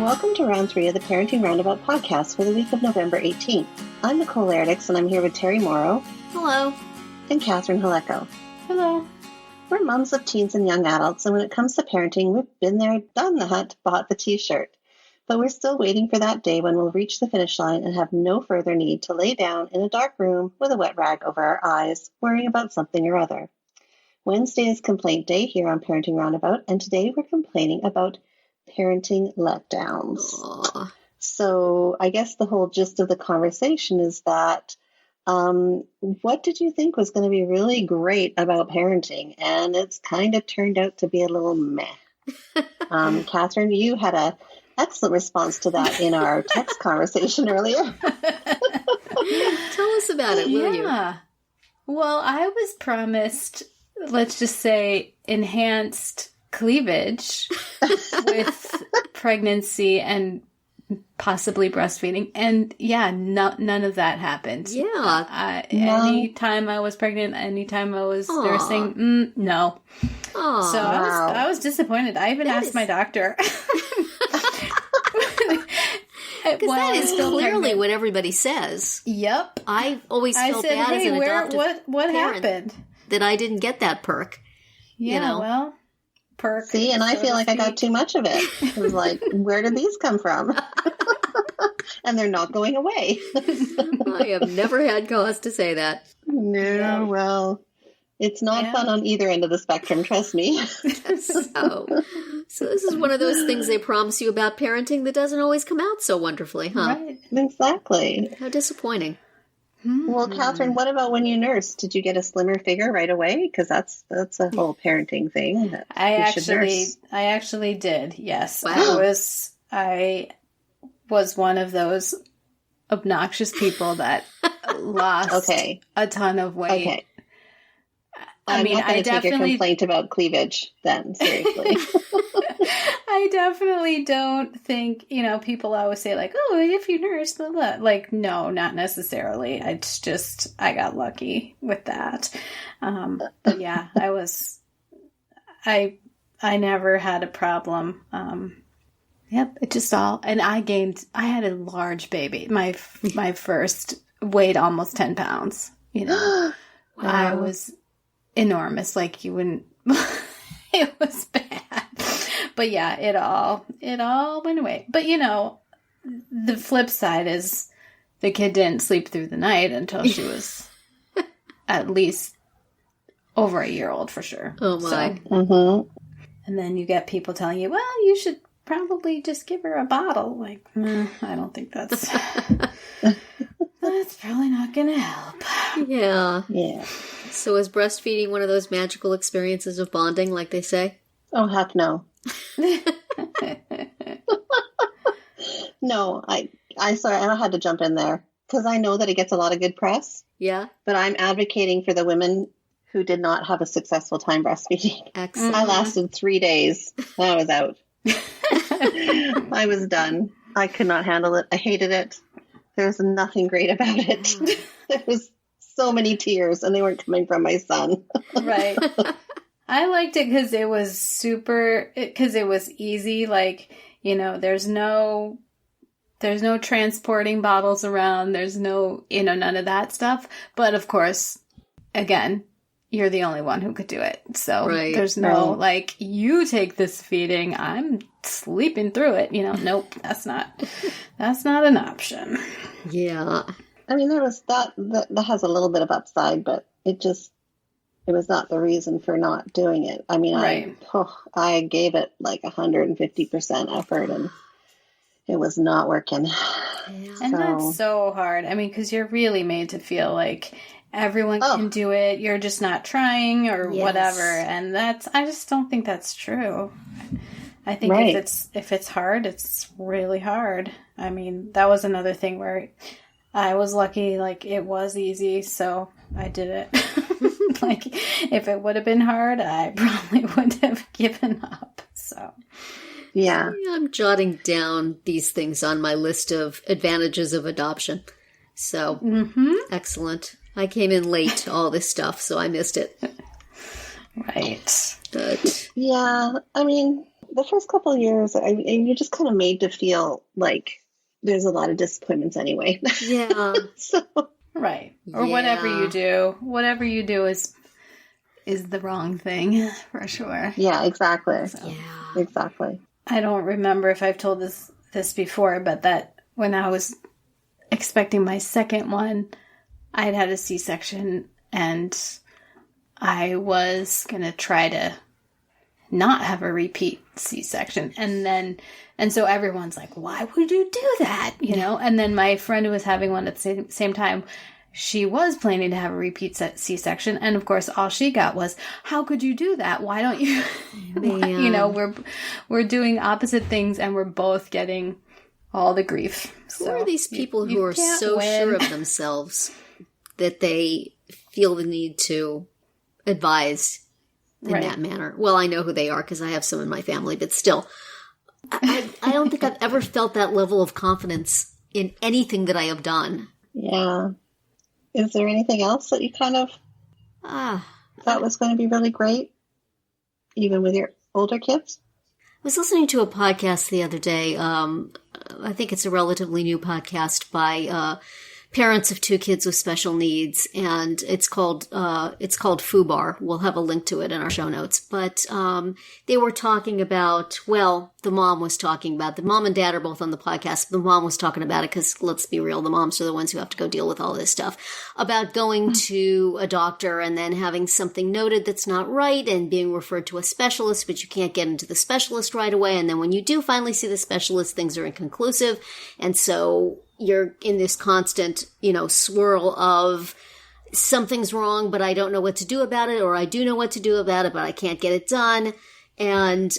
welcome to round 3 of the Parenting Roundabout podcast for the week of November 18th. I'm Nicole Lairdix, and I'm here with Terry Morrow. Hello. And Catherine Haleko. Hello. We're moms of teens and young adults, and when it comes to parenting, we've been there, done that, bought the t-shirt. But we're still waiting for that day when we'll reach the finish line and have no further need to lay down in a dark room with a wet rag over our eyes, worrying about something or other. Wednesday is complaint day here on Parenting Roundabout, and today we're complaining about parenting letdowns. Aww. So I guess the whole gist of the conversation is that what did you think was going to be really great about parenting? And it's kind of turned out to be a little meh. Catherine, you had an excellent response to that in our text conversation earlier. Tell us about it, will you? Well, I was promised, let's just say, enhanced cleavage with pregnancy and possibly breastfeeding. And yeah, none of that happened. Yeah. Anytime I was pregnant, anytime I was nursing, no. Aww. So I was disappointed. I even asked my doctor. Because that is clearly what everybody says. Yep. I've always felt said, bad as an adoptive what parent happened? That I didn't get that perk. Yeah, you know? well, perk. See, and I feel like I got too much of it. It was like, where did these come from? And they're not going away. I have never had cause to say that. No, well, it's not fun on either end of the spectrum, trust me. So this is one of those things they promise you about parenting that doesn't always come out so wonderfully, huh? Right, exactly. How disappointing. Well, Catherine, what about when you nursed? Did you get a slimmer figure right away? Because that's a whole parenting thing. That I actually did. Yes, wow. I was one of those obnoxious people that lost a ton of weight. Okay. I'm not going to take your complaint about cleavage then, seriously. I definitely don't think, people always say like, oh, if you nurse, blah, blah. Like, no, not necessarily. It's just, I got lucky with that. But yeah, I never had a problem. Yep, it just all, and I had a large baby. My first weighed almost 10 pounds, Wow. I was enormous, like you wouldn't. It was bad, but yeah, it all went away. But the flip side is the kid didn't sleep through the night until she was at least over a year old for sure. Oh my! So, and then you get people telling you, well, you should probably just give her a bottle. Like, I don't think that's probably not going to help. Yeah. Yeah. So is breastfeeding one of those magical experiences of bonding, like they say? Oh, heck no. No, I had to jump in there because I know that it gets a lot of good press. Yeah. But I'm advocating for the women who did not have a successful time breastfeeding. Excellent. I lasted 3 days. I was out. I was done. I could not handle it. I hated it. There was nothing great about it. There was so many tears, and they weren't coming from my son. Right. I liked it because it was because it was easy. Like, there's no transporting bottles around. There's no, none of that stuff. But of course, again, you're the only one who could do it. So there's no, like, you take this feeding, I'm sleeping through it. Nope, that's not an option. Yeah. I mean, there was that has a little bit of upside, but it was not the reason for not doing it. I mean, I gave it like 150% effort, and it was not working. Yeah. And that's so hard. I mean, because you're really made to feel like everyone can do it. You're just not trying or whatever. And I just don't think that's true. I think if it's hard, it's really hard. I mean, that was another thing where I was lucky, like it was easy, so I did it. Like if it would have been hard, I probably would have given up. So yeah. I'm jotting down these things on my list of advantages of adoption. So excellent. I came in late to all this stuff, so I missed it. Right. But yeah, I mean, the first couple of years, and you're just kind of made to feel like there's a lot of disappointments anyway. Yeah. So right. Or whatever you do is the wrong thing for sure. Yeah, exactly. So, Yeah. Exactly. I don't remember if I've told this before, but that when I was expecting my second one, I had a C-section and I was going to try to not have a repeat C-section. And so everyone's like, why would you do that? You know? And then my friend who was having one at the same time, she was planning to have a repeat C-section. And of course, all she got was, how could you do that? Why don't you, you know, we're doing opposite things and we're both getting all the grief. Who are these people who are so sure of themselves that they feel the need to advise in that manner? Well, I know who they are because I have some in my family, but still, I don't think I've ever felt that level of confidence in anything that I have done. Yeah. Is there anything else that you kind of thought was going to be really great, even with your older kids? I was listening to a podcast the other day. I think it's a relatively new podcast by parents of two kids with special needs, and it's called FUBAR. We'll have a link to it in our show notes. But they were talking about, well, the mom and dad are both on the podcast. The mom was talking about it because, let's be real, the moms are the ones who have to go deal with all this stuff, about going to a doctor and then having something noted that's not right and being referred to a specialist, but you can't get into the specialist right away. And then when you do finally see the specialist, things are inconclusive. And so you're in this constant, swirl of something's wrong, but I don't know what to do about it, or I do know what to do about it, but I can't get it done. And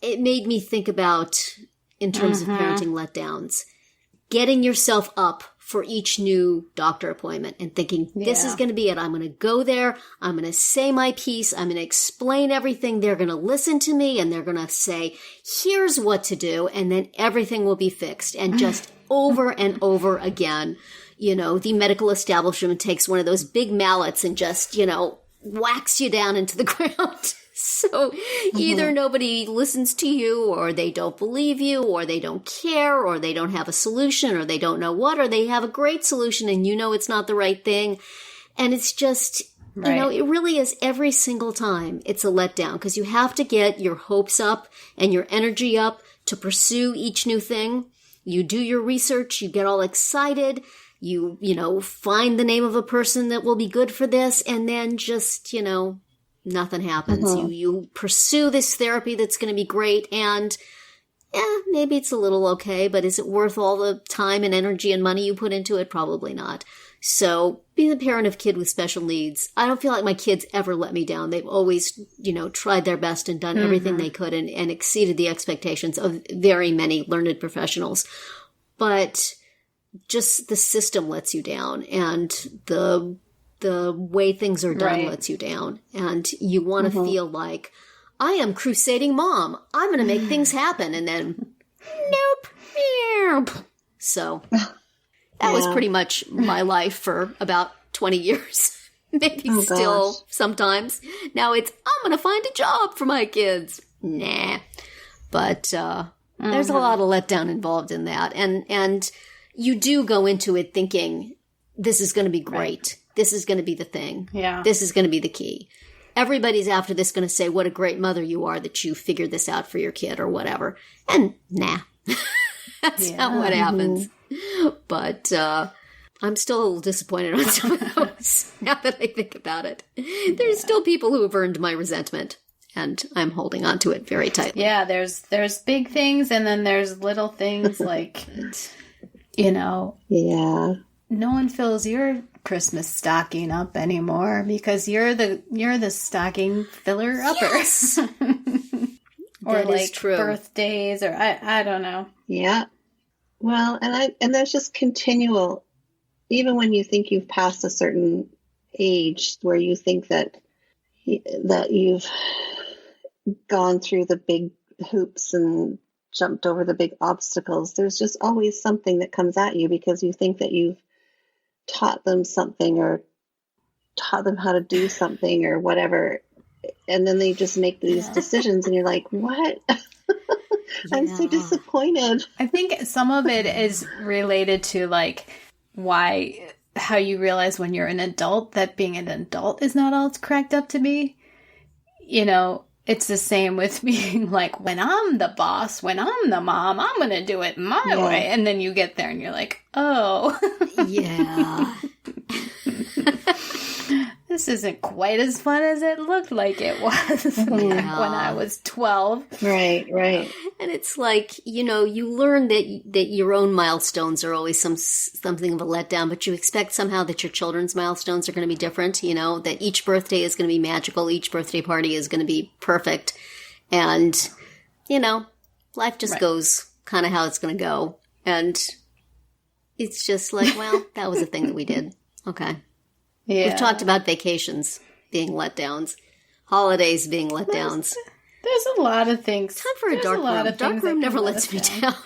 it made me think about, in terms of parenting letdowns, getting yourself up for each new doctor appointment and thinking, this is going to be it. I'm going to go there. I'm going to say my piece. I'm going to explain everything. They're going to listen to me and they're going to say, here's what to do. And then everything will be fixed. And just over and over again, the medical establishment takes one of those big mallets and just, whacks you down into the ground. So either nobody listens to you, or they don't believe you, or they don't care, or they don't have a solution, or they don't know what, or they have a great solution and it's not the right thing. And it's just, it really is every single time it's a letdown, because you have to get your hopes up and your energy up to pursue each new thing. You do your research, you get all excited, you find the name of a person that will be good for this, and then just, nothing happens. You pursue this therapy that's going to be great, and maybe it's a little okay, but is it worth all the time and energy and money you put into it? Probably not. So being the parent of a kid with special needs, I don't feel like my kids ever let me down. They've always, tried their best and done everything they could and exceeded the expectations of very many learned professionals. But just the system lets you down, and the way things are done lets you down. And you want to feel like, I am crusading mom. I'm going to make things happen. And then, nope. So that was pretty much my life for about 20 years. Maybe still sometimes. Now it's, I'm going to find a job for my kids. Nah. But there's a lot of letdown involved in that. And you do go into it thinking, this is going to be great. This is going to be the thing. Yeah. This is going to be the key. Everybody's after this going to say, what a great mother you are that you figured this out for your kid or whatever. And nah, that's not what happens. But I'm still a little disappointed on some of those now that I think about it. There's still people who have earned my resentment, and I'm holding on to it very tightly. Yeah, there's big things, and then there's little things like, Yeah. No one fills your Christmas stocking up anymore because you're the stocking filler upper. Yes. Or that like is true. Birthdays, or I don't know. Yeah. Well, and there's just continual, even when you think you've passed a certain age where you think that you've gone through the big hoops and jumped over the big obstacles, there's just always something that comes at you because you think that you've taught them something or taught them how to do something or whatever. And then they just make these decisions and you're like, what? I'm so disappointed. I think some of it is related to like how you realize when you're an adult that being an adult is not all it's cracked up to be. You know, it's the same with being like, when I'm the boss, when I'm the mom, I'm going to do it my way. And then you get there and you're like, oh. Yeah. This isn't quite as fun as it looked like it was when I was 12. Right. And it's like, you know, you learn that your own milestones are always something of a letdown, but you expect somehow that your children's milestones are going to be different, you know, that each birthday is going to be magical, each birthday party is going to be perfect. And, you know, life just goes kind of how it's going to go. And it's just like, well, that was a thing that we did. Okay. Yeah. We've talked about vacations being letdowns, holidays being letdowns. There's a lot of things. Time for a dark room. Dark room never lets me down.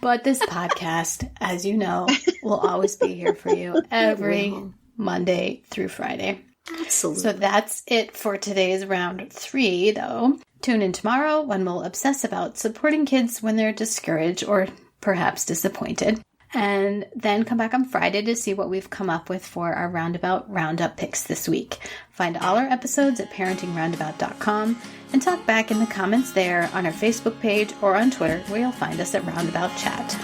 But this podcast, as you know, will always be here for you every Monday through Friday. Absolutely. So that's it for today's round 3, though. Tune in tomorrow when we'll obsess about supporting kids when they're discouraged or perhaps disappointed. And then come back on Friday to see what we've come up with for our Roundup picks this week. Find all our episodes at parentingroundabout.com and talk back in the comments there on our Facebook page or on Twitter, where you'll find us at Roundabout Chat.